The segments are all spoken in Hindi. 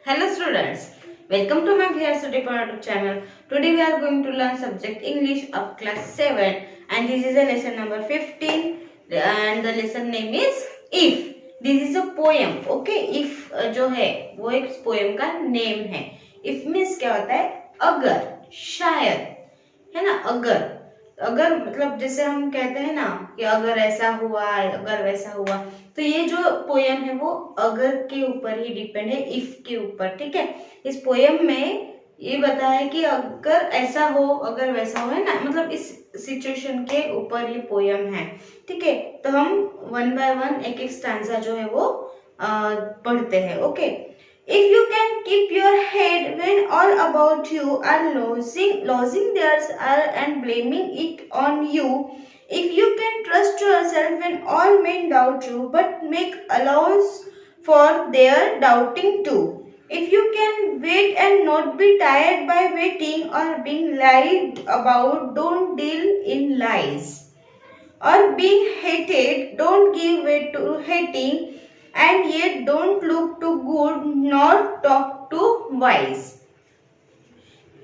Hello students, welcome to my VRCD YouTube channel. Today we are going to learn subject English of class 7 and this is a lesson number 15 and the lesson name is If. This is a poem, okay? If जो है वो एक poem का name है. If means क्या होता है? अगर, शायद, है ना? अगर अगर मतलब जैसे हम कहते हैं ना कि अगर ऐसा हुआ अगर वैसा हुआ, तो ये जो पोयम है वो अगर के ऊपर ही डिपेंड है, इफ के ऊपर. ठीक है, इस पोयम में ये बताया है कि अगर ऐसा हो अगर वैसा हो, है ना, मतलब इस सिचुएशन के ऊपर ये पोयम है. ठीक है, तो हम वन बाय वन एक एक स्टैंजा जो है वो पढ़ते हैं. Okay. If you can keep your head when all about you are losing theirs and blaming it on you, if you can trust yourself when all men doubt you, but make allowance for their doubting too, if you can wait and not be tired by waiting or being lied about, don't deal in lies, or being hated, don't give way to hating, and yet don't look too good nor talk too wise.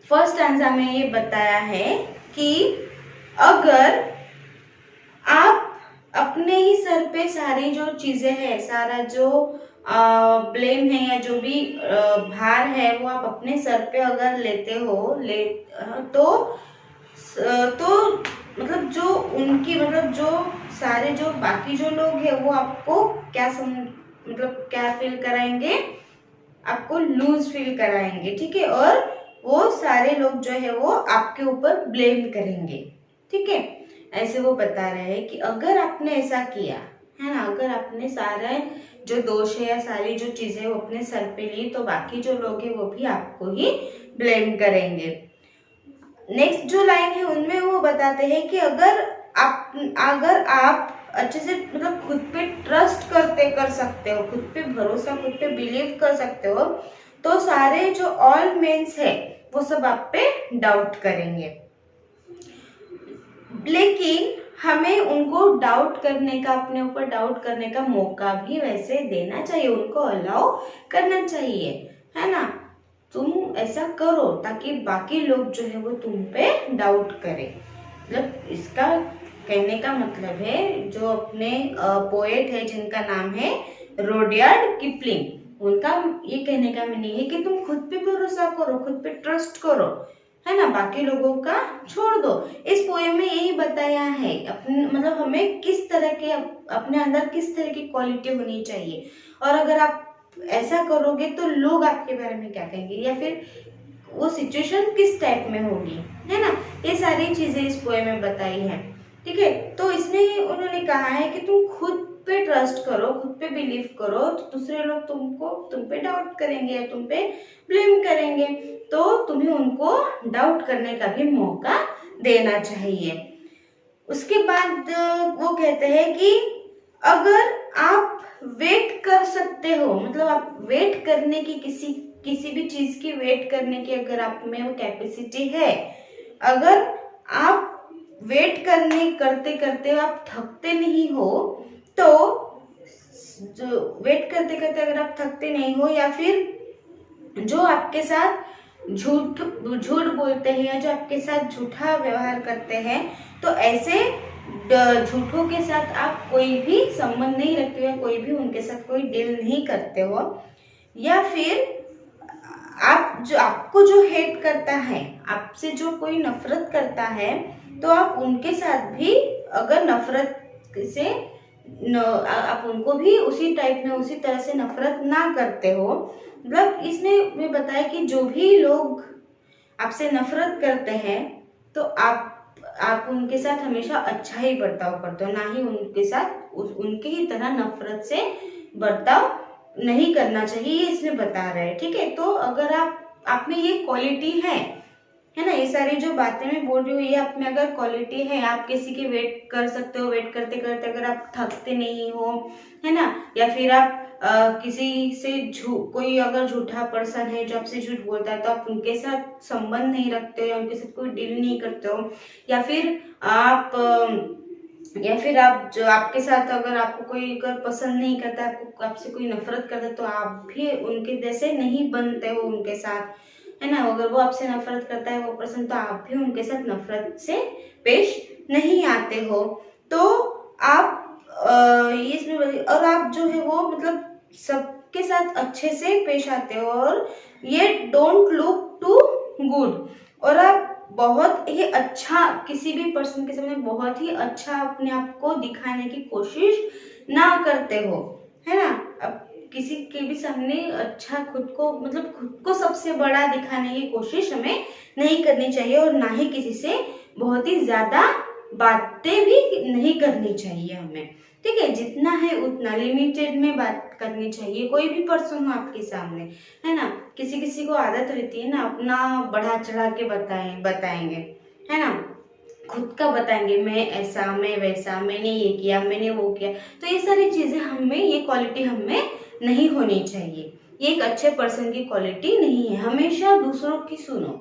First answer में ये बताया है कि अगर आप अपने ही सर पे सारी जो चीजें हैं, सारा जो ब्लेम है या जो भी भार है वो आप अपने सर पे अगर लेते हो तो मतलब जो उनकी मतलब जो सारे जो बाकी जो लोग हैं वो आपको मतलब क्या फील कराएंगे, आपको लूज फील कराएंगे. ठीक है, और वो सारे लोग जो है वो आपके ऊपर ब्लेम करेंगे. ठीक है, ऐसे वो बता रहे हैं कि अगर आपने ऐसा किया है ना, अगर आपने सारे जो दोष है या सारी जो चीजें वो अपने सर पे ली, तो बाकी जो लोग हैं वो भी आपको ही ब्लेम करेंगे. नेक्स्ट जो लाइन है उनमें वो बताते हैं कि अगर आप अच्छे से मतलब खुद पे ट्रस्ट कर सकते हो, खुद पे भरोसा, खुद पे बिलीव कर सकते हो, तो सारे जो ऑल मेंस है वो सब आप पे डाउट करेंगे. लेकिन हमें उनको डाउट करने का, अपने ऊपर डाउट करने का मौका भी वैसे देना चाहिए, उनको अलाउ करना चाहिए, है ना. तुम ऐसा करो ताकि बाकी लोग जो है वो तुम पे डाउट करें. मतलब इसका कहने का मतलब है, जो अपने पोएट है जिनका नाम है रुडयार्ड किपलिंग, उनका ये कहने का मीनिंग है कि तुम खुद पे भरोसा करो, खुद पे ट्रस्ट करो, है ना, बाकी लोगों का छोड़ दो. इस पोएम में यही बताया है अपने मतलब हमें किस तरह के अपने अंदर किस तरह की क्वालिटी होनी चाहिए, और अगर आप ऐसा करोगे तो लोग आपके बारे में क्या कहेंगे, या फिर वो सिचुएशन किस टाइप में होगी, है ना. ये सारी चीजें इस पोएम में बताई है. ठीक है, तो इसमें उन्होंने कहा है कि तुम खुद पे ट्रस्ट करो, खुद पे बिलीव करो, तो दूसरे लोग तुम पे डाउट करेंगे या तुम पे ब्लेम करेंगे, तो तुम्हें उनको डाउट करने का भी मौका देना चाहिए. उसके बाद वो कहते हैं कि अगर आप वेट कर सकते हो, मतलब आप वेट करने की किसी भी चीज की वेट करने की अगर आप में वो कैपेसिटी है, अगर आप वेट करते करते आप थकते नहीं हो, तो जो वेट करते करते अगर आप थकते नहीं हो, या फिर जो आपके साथ झूठ बोलते हैं या जो आपके साथ झूठा व्यवहार करते हैं, तो ऐसे झूठों के साथ आप कोई भी संबंध नहीं रखते हो, कोई भी उनके साथ कोई डील नहीं करते हो, या फिर आपको जो हेट करता है, आपसे जो कोई नफरत करता है, तो आप उनके साथ भी अगर नफरत से आप उनको भी उसी टाइप में उसी तरह से नफरत ना करते हो. मतलब इसमें मैं बताया कि जो भी लोग आपसे नफरत करते हैं, तो आप उनके साथ हमेशा अच्छा ही बर्ताव करते हो, ना ही उनके साथ उनके ही तरह नफरत से बर्ताव नहीं करना चाहिए, ये इसमें बता रहे हैं. ठीक है, तो अगर आप में ये क्वालिटी है ना, ये सारी जो बातें मैं बोल रही हूँ ये आप में अगर क्वालिटी है, आप किसी की वेट कर सकते हो, वेट करते करते अगर आप थकते नहीं हो, है ना, या फिर आप किसी से कोई अगर झूठा पर्सन है जो आपसे झूठ बोलता है, तो आप उनके साथ संबंध नहीं रखते हो या उनके साथ कोई डील नहीं करते हो, या फिर आप या फिर आप जो आपके साथ अगर आपको कोई अगर पसंद नहीं करता, आपको आपसे कोई नफरत करता है, तो आप भी उनके जैसे नहीं बनते हो उनके साथ, है ना। अगर वो आपसे नफरत करता है वो पर्सन, तो आप भी उनके साथ नफरत से पेश नहीं आते हो। तो आप ये इसमें, और आप जो है वो मतलब सबके साथ अच्छे से पेश आते हो, और ये डोंट लुक टू गुड, और आप बहुत ही अच्छा किसी भी पर्सन के सामने बहुत ही अच्छा अपने आप को दिखाने की कोशिश ना करते हो, है ना। अब किसी के भी सामने अच्छा खुद को मतलब खुद को सबसे बड़ा दिखाने की कोशिश हमें नहीं करनी चाहिए, और ना ही किसी से बहुत ही ज्यादा बातें भी नहीं करनी चाहिए हमें, ठीक है। जितना है उतना लिमिटेड में बात करनी चाहिए, कोई भी पर्सन हो आपके सामने, है ना। किसी किसी को आदत रहती है ना अपना बढ़ा चढ़ा के बताएंगे, है ना, खुद का बताएंगे, मैं ऐसा मैं वैसा, मैंने ये किया मैंने वो किया। तो ये सारी चीजें हमें, ये क्वालिटी हमें नहीं होनी चाहिए, ये एक अच्छे पर्सन की क्वालिटी नहीं है। हमेशा दूसरों की सुनो,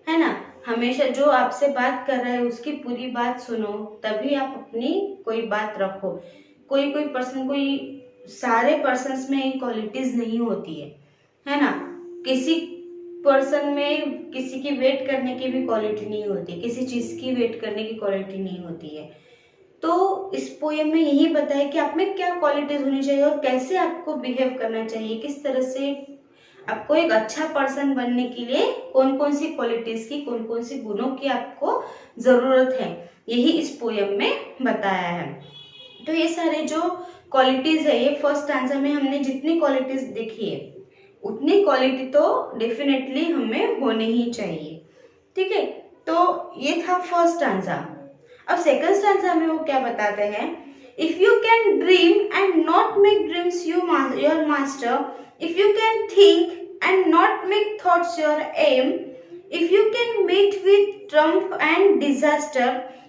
है ना, हमेशा जो आपसे बात कर रहा है उसकी पूरी बात सुनो, तभी आप अपनी कोई बात रखो। कोई कोई पर्सन, कोई सारे पर्सन्स में ये क्वालिटीज नहीं होती है ना। किसी पर्सन में किसी की वेट करने की भी क्वालिटी नहीं होती, किसी चीज की वेट करने की क्वालिटी नहीं होती है। तो इस पोयम में यही बताया कि आप में क्या क्वालिटीज होनी चाहिए और कैसे आपको बिहेव करना चाहिए, किस तरह से आपको एक अच्छा पर्सन बनने के लिए कौन कौन सी क्वालिटीज की, कौन कौन सी गुणों की आपको जरूरत है, यही इस पोयम में बताया है। तो ये सारे जो क्वालिटीज है, ये फर्स्ट आंसर में हमने जितनी क्वालिटीज देखी है उतनी क्वालिटी तो डेफिनेटली हमें होनी ही चाहिए, ठीक है। तो ये था फर्स्ट आंसर। अब सेकंड आंसर में वो क्या बताते हैं, if you can dream and not make dreams your master, if you can think and not make thoughts your aim, if you can meet with trump and disaster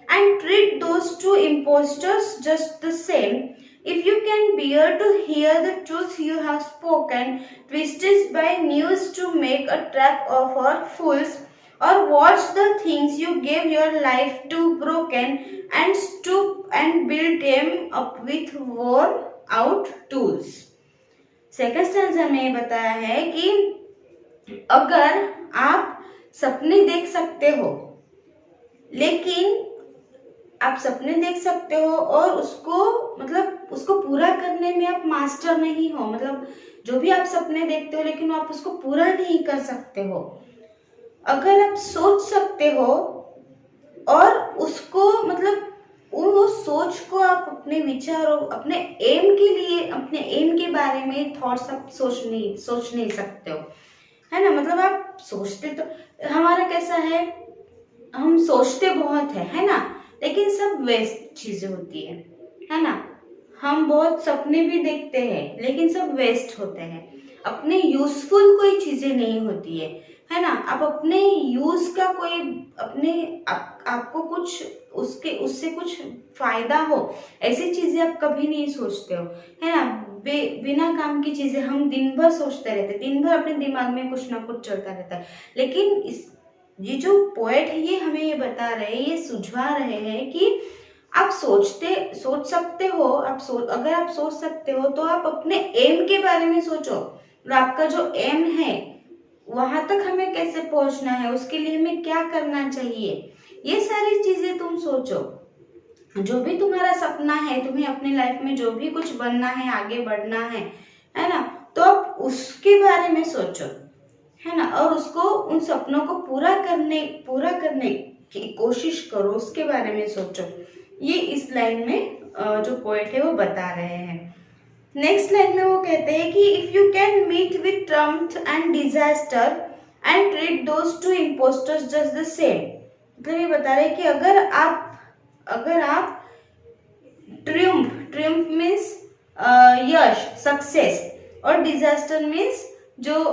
and treat those two impostors just the same, if you can bear to hear the truth you have spoken twisted by news to make a trap of our fools, or watch the things you gave your life to broken and stoop and build them up with worn out tools। Second stanza में बताया है कि अगर आप सपने देख सकते हो, लेकिन आप सपने देख सकते हो और उसको मतलब उसको पूरा करने में आप मास्टर नहीं हो, मतलब जो भी आप सपने देखते हो लेकिन आप उसको पूरा नहीं कर सकते हो। अगर आप सोच सकते हो और उसको मतलब वो सोच को आप अपने विचार और अपने एम के लिए, अपने एम के बारे में थॉट्स आप सोच नहीं सकते हो, है ना। मतलब आप सोचते तो, हमारा कैसा है, हम सोचते बहुत है ना, लेकिन सब वेस्ट चीजें होती है ना। हम बहुत सपने भी देखते हैं लेकिन सब वेस्ट होते हैं, अपने यूजफुल कोई चीजें नहीं होती है ना। आप अपने यूज का कोई अपने आपको कुछ उससे कुछ फायदा हो ऐसी चीजें आप कभी नहीं सोचते हो, है ना। बिना काम की चीजें हम दिन भर सोचते रहते, दिन भर अपने दिमाग में कुछ ना कुछ चलता रहता है। लेकिन ये जो पोएट है ये हमें ये बता रहे हैं, ये सुझा रहे हैं कि आप सोच सकते हो, अगर आप सोच सकते हो तो आप अपने एम के बारे में सोचो, और आपका जो एम है वहां तक हमें कैसे पहुंचना है, उसके लिए हमें क्या करना चाहिए, ये सारी चीजें तुम सोचो। जो भी तुम्हारा सपना है, तुम्हें अपनी लाइफ में जो भी कुछ बनना है, आगे बढ़ना है ना, तो आप उसके बारे में सोचो, है ना, और उसको उन सपनों को पूरा करने की कोशिश करो, उसके बारे में सोचो। ये इस लाइन में जो पोएट है वो बता रहे हैं। नेक्स्ट लाइन में वो कहते हैं कि if you can meet with triumph and disaster and treat those two impostors just the same, मतलब ये बता रहे हैं कि अगर आप ट्रियम्फ मीन्स यश, सक्सेस, और डिजास्टर मीन्स जो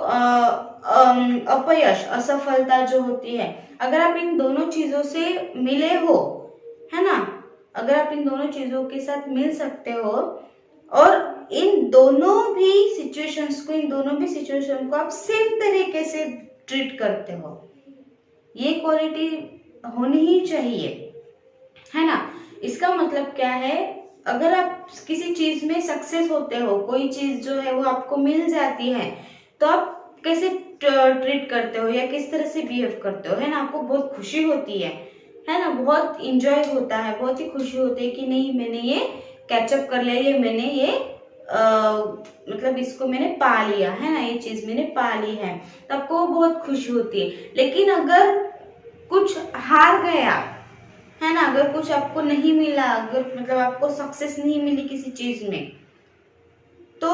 अपयश, असफलता जो होती है, अगर आप इन दोनों चीजों से मिले हो, है ना, अगर आप इन दोनों चीजों के साथ मिल सकते हो और इन दोनों भी सिचुएशन को आप सेम तरीके से ट्रीट करते हो, ये क्वालिटी होनी ही चाहिए, है ना। इसका मतलब क्या है, अगर आप किसी चीज में सक्सेस होते हो, कोई चीज जो है वो आपको मिल जाती है, तो आप कैसे ट्रीट करते हो या किस तरह से बिहेव करते हो, है ना। आपको बहुत खुशी होती है ना, बहुत इंजॉय होता है, बहुत ही खुशी होती है कि नहीं मैंने ये कैचअप कर लिया, ये मैंने ये मतलब इसको मैंने पा लिया, है ना, ये चीज मैंने पा ली है, तो आपको बहुत खुशी होती है। लेकिन अगर कुछ हार गए आप, है ना, अगर कुछ आपको नहीं मिला, अगर मतलब आपको सक्सेस नहीं मिली किसी चीज में, तो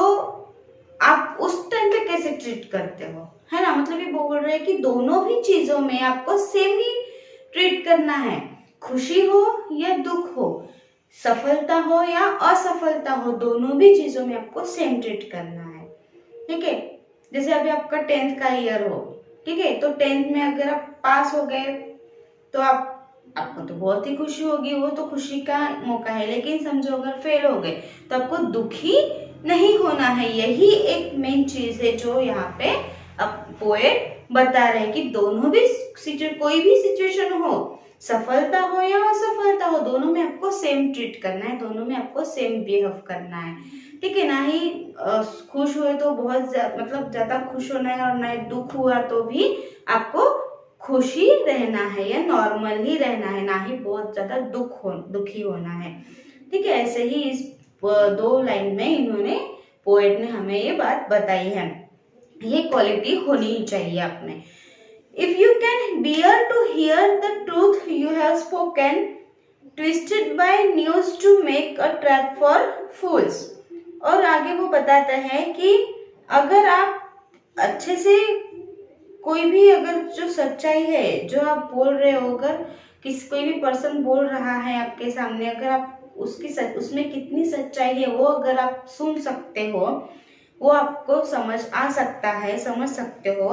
आप उस टाइम पे कैसे ट्रीट करते हो, है ना। मतलब ये बोल रहे हैं कि दोनों भी चीजों में आपको सेम ही ट्रीट करना है, खुशी हो या दुख हो, सफलता हो या असफलता हो, दोनों भी चीजों में आपको सेम ट्रीट करना है, ठीक है। जैसे अभी आपका 10th का ईयर हो, ठीक है, तो 10th में अगर आप पास हो गए तो आपको तो बहुत ही खुशी होगी, वो तो खुशी का मौका है। लेकिन समझो अगर फेल हो गए तो आपको दुखी नहीं होना है। यही एक मेन चीज है जो यहाँ पे अब पोएट बता रहे हैं कि दोनों भी कोई भी सिचुएशन हो, सफलता हो या असफलता हो, दोनों में आपको सेम ट्रीट करना है, दोनों में आपको सेम बिहेव करना है, ठीक है। ना ही खुश हुए तो बहुत मतलब ज्यादा खुश होना है, और ना ही दुख हुआ तो भी आपको खुशी रहना है या नॉर्मल ही रहना है, ना ही बहुत ज्यादा दुखी होना है, ठीक है। ऐसे ही इस 2 लाइन में इन्होंने पोएट ने हमें ये बात बताई है, ये क्वालिटी होनी ही चाहिए आप में। If you can bear to hear the truth you have spoken, twisted by news to make a trap for fools. और आगे वो बताता है कि अगर आप अच्छे से कोई भी अगर जो सच्चाई है जो आप बोल रहे हो, अगर कोई भी पर्सन बोल रहा है आपके सामने, अगर आप उसमें कितनी सच्चाई है वो अगर आप सुन सकते हो, वो आपको समझ आ सकता है, समझ सकते हो।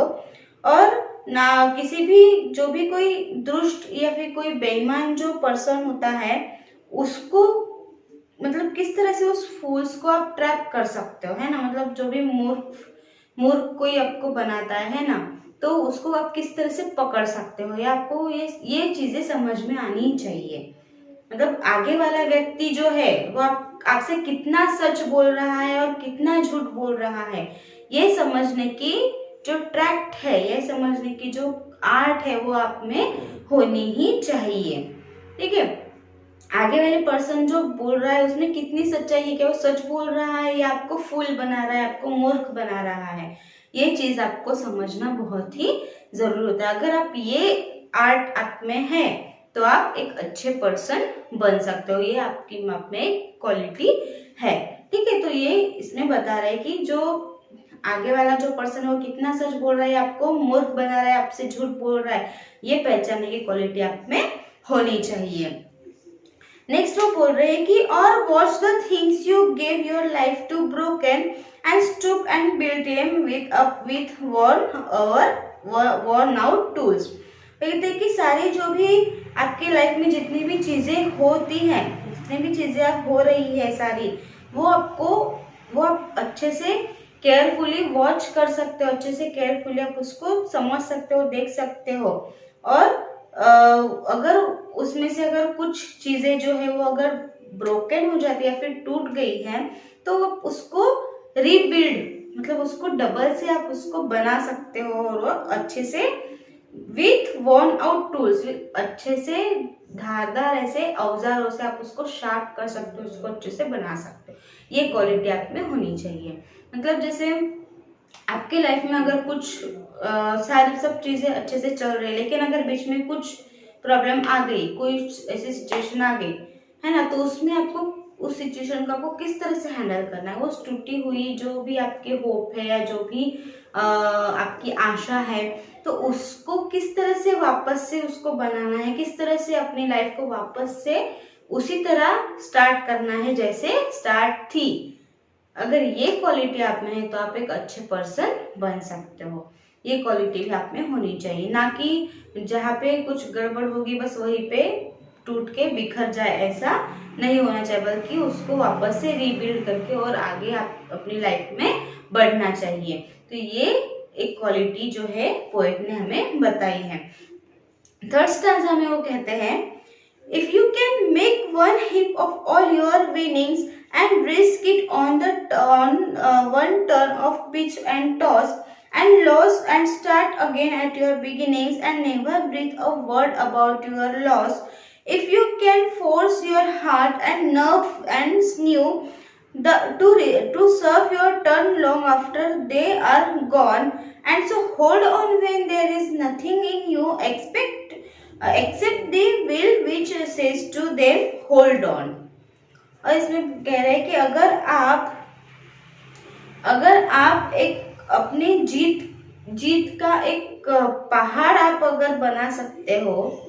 और ना किसी भी जो भी कोई दुष्ट या फिर कोई बेईमान जो पर्सन होता है, उसको मतलब किस तरह से उस फूल्स को आप ट्रैप कर सकते हो, है ना। मतलब जो भी मूर्ख कोई आपको बनाता है ना, तो उसको आप किस तरह से पकड़ सकते हो, या आपको ये चीजें समझ में आनी चाहिए। मतलब आगे वाला व्यक्ति जो है वो आपसे कितना सच बोल रहा है और कितना झूठ बोल रहा है, ये समझने की जो ट्रैक्ट है, ये समझने की जो आर्ट है, वो आप में होनी ही चाहिए, ठीक है। आगे वाले पर्सन जो बोल रहा है उसमें कितनी सच्चाई है, क्या वो सच बोल रहा है या आपको फूल बना रहा है, आपको मूर्ख बना रहा है, ये चीज आपको समझना बहुत ही जरूरी होता है। अगर आप ये आर्ट आप में है तो आप एक अच्छे पर्सन बन सकते हो, ये आपकी आप में एक क्वालिटी है, ठीक है। तो ये इसमें बता रहे हैं कि जो आगे वाला जो पर्सन है वो कितना सच बोल रहा है, आपको मूर्ख बना रहा है, आपसे झूठ बोल रहा है, ये पहचानने की क्वालिटी आप में होनी चाहिए। नेक्स्ट वो बोल रहे हैं कि और watch the things you gave your life to broken and stoop and build them with worn out tools. कहते हैं कि सारी जो भी आपकी लाइफ में जितनी भी चीजें होती हैं, जितनी भी चीजें आप हो रही है सारी, वो आप अच्छे से केयरफुली वॉच कर सकते हो, अच्छे से केयरफुली आप उसको समझ सकते हो, देख सकते हो। और अगर उसमें से अगर कुछ चीजें जो है वो अगर ब्रोकन हो जाती है या फिर टूट गई है, तो उसको रीबिल्ड मतलब उसको डबल से आप उसको बना सकते हो, और अच्छे से विथ वर्न आउट टूल्स, अच्छे से धारदार ऐसे औजारों से आप उसको शार्प कर सकते हो, उसको अच्छे से बना सकते हो। ये क्वालिटी आप में होनी चाहिए। मतलब जैसे आपके लाइफ में अगर कुछ सारी सब चीजें अच्छे से चल रही है, लेकिन अगर बीच में कुछ प्रॉब्लम आ गई, कोई ऐसी सिचुएशन आ गई, है ना, तो उसमें आपको उस सिचुएशन को आपको किस तरह से हैंडल करना है, वो टूटी हुई जो भी आपके होप है या जो भी आपकी आशा है, तो उसको किस तरह से वापस से उसको बनाना है, किस तरह से अपनी लाइफ को वापस से उसी तरह स्टार्ट करना है जैसे स्टार्ट थी। अगर ये क्वालिटी आप में है तो आप एक अच्छे पर्सन बन सकते हो। ये क्वालिटी भी आप में होनी चाहिए, ना कि जहाँ पे कुछ गड़बड़ होगी बस वहीं पे टूट के बिखर जाए, ऐसा नहीं होना चाहिए, बल्कि उसको वापस से रीबिल्ड करके और आगे आप अपनी लाइफ में बढ़ना चाहिए। तो ये एक क्वालिटी जो है पोएट ने हमें बताई है। थर्ड स्टैंजा में वो कहते हैं If you can make one heap of all your winnings and risk it on the one turn of pitch and toss and lose and start again at your beginnings and never breathe a word about your loss. If you can force your heart and nerve and sinew to serve your turn long after they are gone, and so hold on when there is nothing in you except the will which says to them hold on. और इसमें कह रहे हैं कि अगर आप एक अपनी जीत का एक पहाड़ आप अगर बना सकते हो,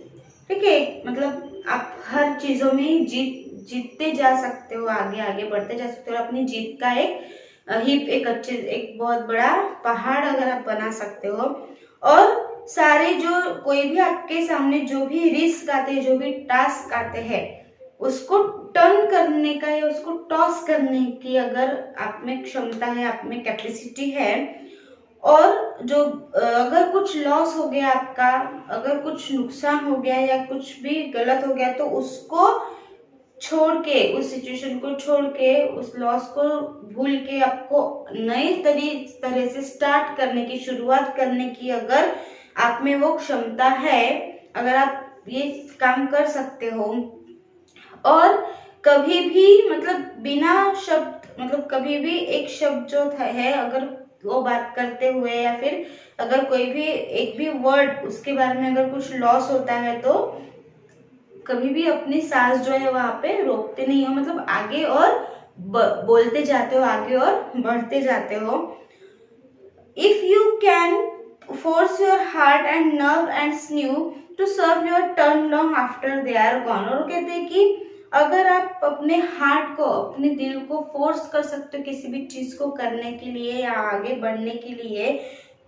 ठीक है, मतलब आप हर चीजों में जीतते जा सकते हो, आगे बढ़ते जा सकते हो, अपनी जीत का एक बहुत बड़ा पहाड़ अगर आप बना सकते हो, और सारे जो कोई भी आपके सामने जो भी रिस्क आते हैं, जो भी टास्क आते हैं, उसको टर्न करने का या उसको टॉस करने की अगर आप में क्षमता है, आप में कैपेसिटी है, और जो अगर कुछ लॉस हो गया आपका, अगर कुछ नुकसान हो गया या कुछ भी गलत हो गया, तो उसको छोड़ के, उस सिचुएशन को छोड़ के, उस लॉस को भूल के आपको नई तरह से स्टार्ट करने की, शुरुआत करने की अगर आप में वो क्षमता है, अगर आप ये काम कर सकते हो, और कभी भी मतलब बिना शब्द, मतलब कभी भी एक शब्द जो है अगर वो बात करते हुए या फिर अगर कोई भी एक भी वर्ड उसके बारे में अगर कुछ लॉस होता है, तो कभी भी अपनी सांस जो है वहां पे रोकते नहीं हो, मतलब आगे और बोलते जाते हो, आगे और बढ़ते जाते हो. If you can force your heart and nerve and sinew to serve your turn long after they are gone. और कहते हैं कि अगर आप अपने हार्ट को, अपने दिल को फोर्स कर सकते हो किसी भी चीज को करने के लिए या आगे बढ़ने के लिए,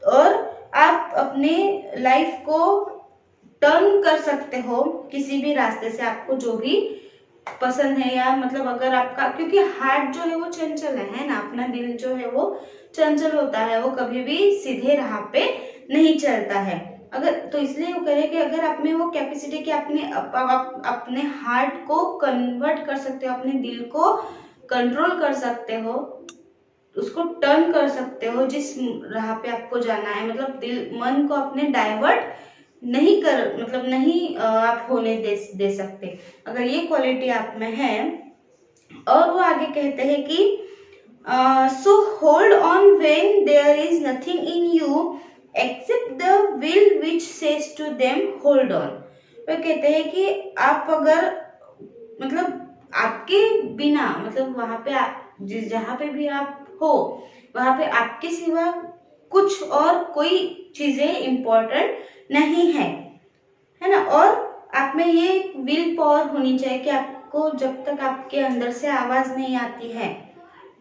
और आप अपने लाइफ को टर्न कर सकते हो किसी भी रास्ते से, आपको जो भी पसंद है, या मतलब अगर आपका, क्योंकि हार्ट जो है वो चंचल है ना, अपना दिल जो है वो चंचल होता है, वो कभी भी सीधे राह पे नहीं चलता है. अगर तो इसलिए वो कहे कि अगर आप में वो कैपेसिटी कि अपने हार्ट को कन्वर्ट कर सकते हो, अपने दिल को कंट्रोल कर सकते हो, उसको टर्न कर सकते हो जिस राह पे आपको जाना है, मतलब मन को अपने डाइवर्ट नहीं आप होने दे सकते, अगर ये क्वालिटी आप में है. और वो आगे कहते हैं कि so hold on when there is nothing in you except the will which says to them hold on. वो कहते हैं कि आप अगर मतलब आपके बिना, मतलब वहां पे जहाँ पे भी आप हो वहां पे आपके सिवा कुछ और कोई चीजें इम्पोर्टेंट नहीं है ना, और आप में ये विल पावर होनी चाहिए कि आपको जब तक आपके अंदर से आवाज नहीं आती है,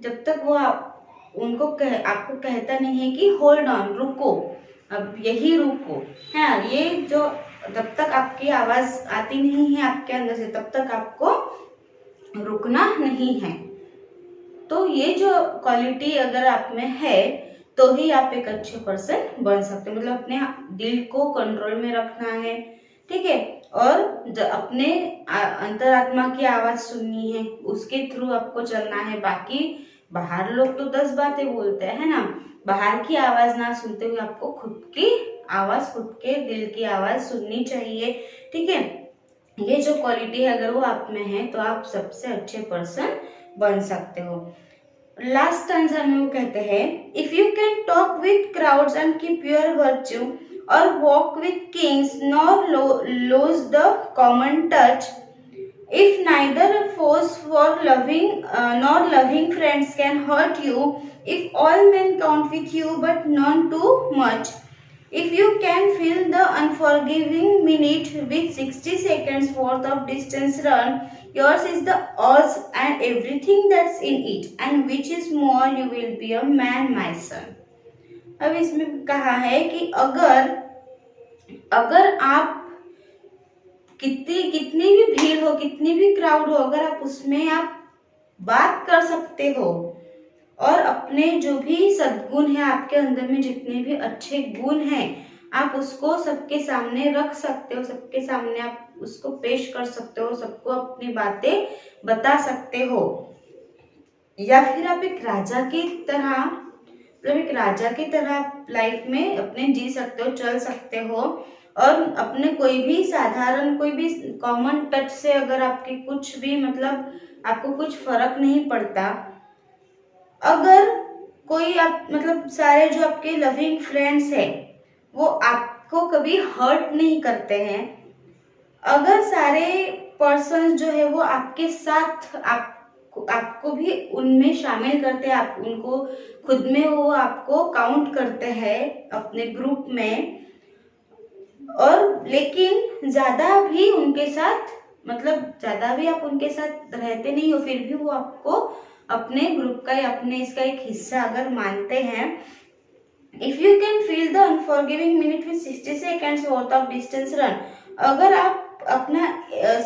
जब तक वो आपको कहता नहीं है कि होल्ड ऑन, रुको, अब यही रुको, है ये जो, जब तक आपकी आवाज आती नहीं है आपके अंदर से, तब तक आपको रुकना नहीं है. तो ये जो क्वालिटी अगर आप में है, तो ही आप एक अच्छे पर्सन बन सकते हो, मतलब अपने दिल को कंट्रोल में रखना है, ठीक है, और अपने अंतरात्मा की आवाज सुननी है, उसके थ्रू आपको चलना है. बाकी बाहर लोग तो 10 बातें बोलते हैं ना, बाहर की आवाज ना सुनते हुए आपको खुद की आवाज, खुद के दिल की आवाज सुननी चाहिए, ठीक है. ये जो क्वालिटी है अगर वो आप में है, तो आप सबसे अच्छे पर्सन बन सकते हो. लास्ट आंसर में वो कहते हैं, if you can talk with crowds and keep your virtue or walk with kings nor lose the common touch, if neither foes for loving nor loving friends can hurt you, if all men count with you but none too much, if you can fill the unforgiving minute with 60 seconds worth of distance run, yours is the odds and everything that's in it, and which is more, you will be a man, my son. अब इसमें कहा है कि अगर आप कितनी भी भीड़ हो, कितनी भी क्राउड हो, अगर आप उसमें आप बात कर सकते हो और अपने जो भी सद्गुण है आपके अंदर में, जितने भी अच्छे गुण हैं, आप उसको सबके सामने रख सकते हो, सबके सामने आप उसको पेश कर सकते हो, सबको अपनी बातें बता सकते हो। या फिर आप एक राजा की तरह, मतलब एक राजा की तरह लाइफ में अपने जी सकते हो, चल सकते हो। और अपने कोई भी साधारण, कोई भी कॉमन टच से अगर आपके कुछ भी, मतलब आपको कुछ फर्क नहीं पड़ता, अगर कोई आप, मतलब सारे जो आपके लविंग फ्रेंड्स हैं वो आपको कभी हर्ट नहीं करते हैं, अगर सारे पर्सन जो है वो आपके साथ आपको भी उनमें शामिल करते हैं, आप उनको खुद में वो आपको काउंट करते हैं अपने ग्रुप में, और लेकिन ज्यादा भी उनके साथ, मतलब ज्यादा भी आप उनके साथ रहते नहीं हो, फिर भी वो आपको अपने ग्रुप का या अपने इसका एक हिस्सा अगर मानते हैं। If you can feel the unforgiving minute with 60 seconds worth of distance run, अगर आप अपना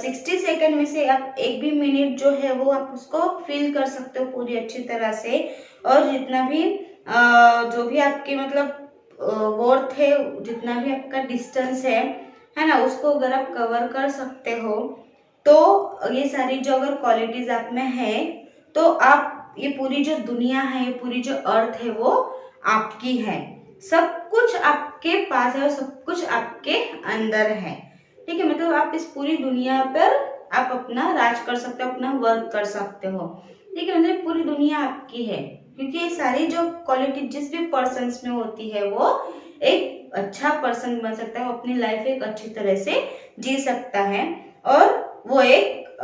60 सेकेंड में से आप एक भी मिनट जो है वो आप उसको फील कर सकते हो पूरी अच्छी तरह से, और जितना भी जो भी आपकी, मतलब वर्थ है, जितना भी आपका डिस्टेंस है ना, उसको अगर आप कवर कर सकते हो, तो ये सारी जो अगर क्वालिटीज आप में है, तो आप, ये पूरी जो दुनिया है, ये पूरी जो अर्थ है वो आपकी है, सब कुछ आपके पास है और सब कुछ आपके अंदर है। ठीक है, मतलब आप इस पूरी दुनिया पर आप अपना राज कर सकते हो, अपना वर्क कर सकते हो। ठीक है, मतलब पूरी दुनिया आपकी है, क्योंकि ये सारी जो क्वालिटी जिस भी पर्सन में होती है वो एक अच्छा पर्सन बन सकता है, वो अपनी लाइफ एक अच्छी तरह से जी सकता है, और वो एक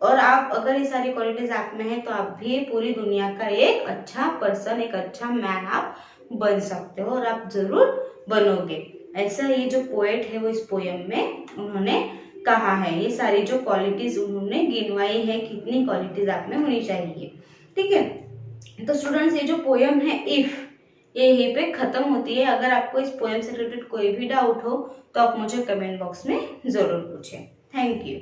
और आप अगर ये सारी क्वालिटीज आप में है तो आप भी पूरी दुनिया का एक अच्छा पर्सन, एक अच्छा मैन आप बन सकते हो, और आप जरूर बनोगे। ऐसा ये जो पोएट है वो इस पोयम में उन्होंने कहा है, ये सारी जो क्वालिटीज उन्होंने गिनवाई है, कितनी क्वालिटीज आप में होनी चाहिए। ठीक है, तो स्टूडेंट्स ये जो पोयम है इफ, ये यहीं पे खत्म होती है। अगर आपको इस पोयम से रिलेटेड कोई भी डाउट हो तो आप मुझे कमेंट बॉक्स में जरूर पूछें। Thank you.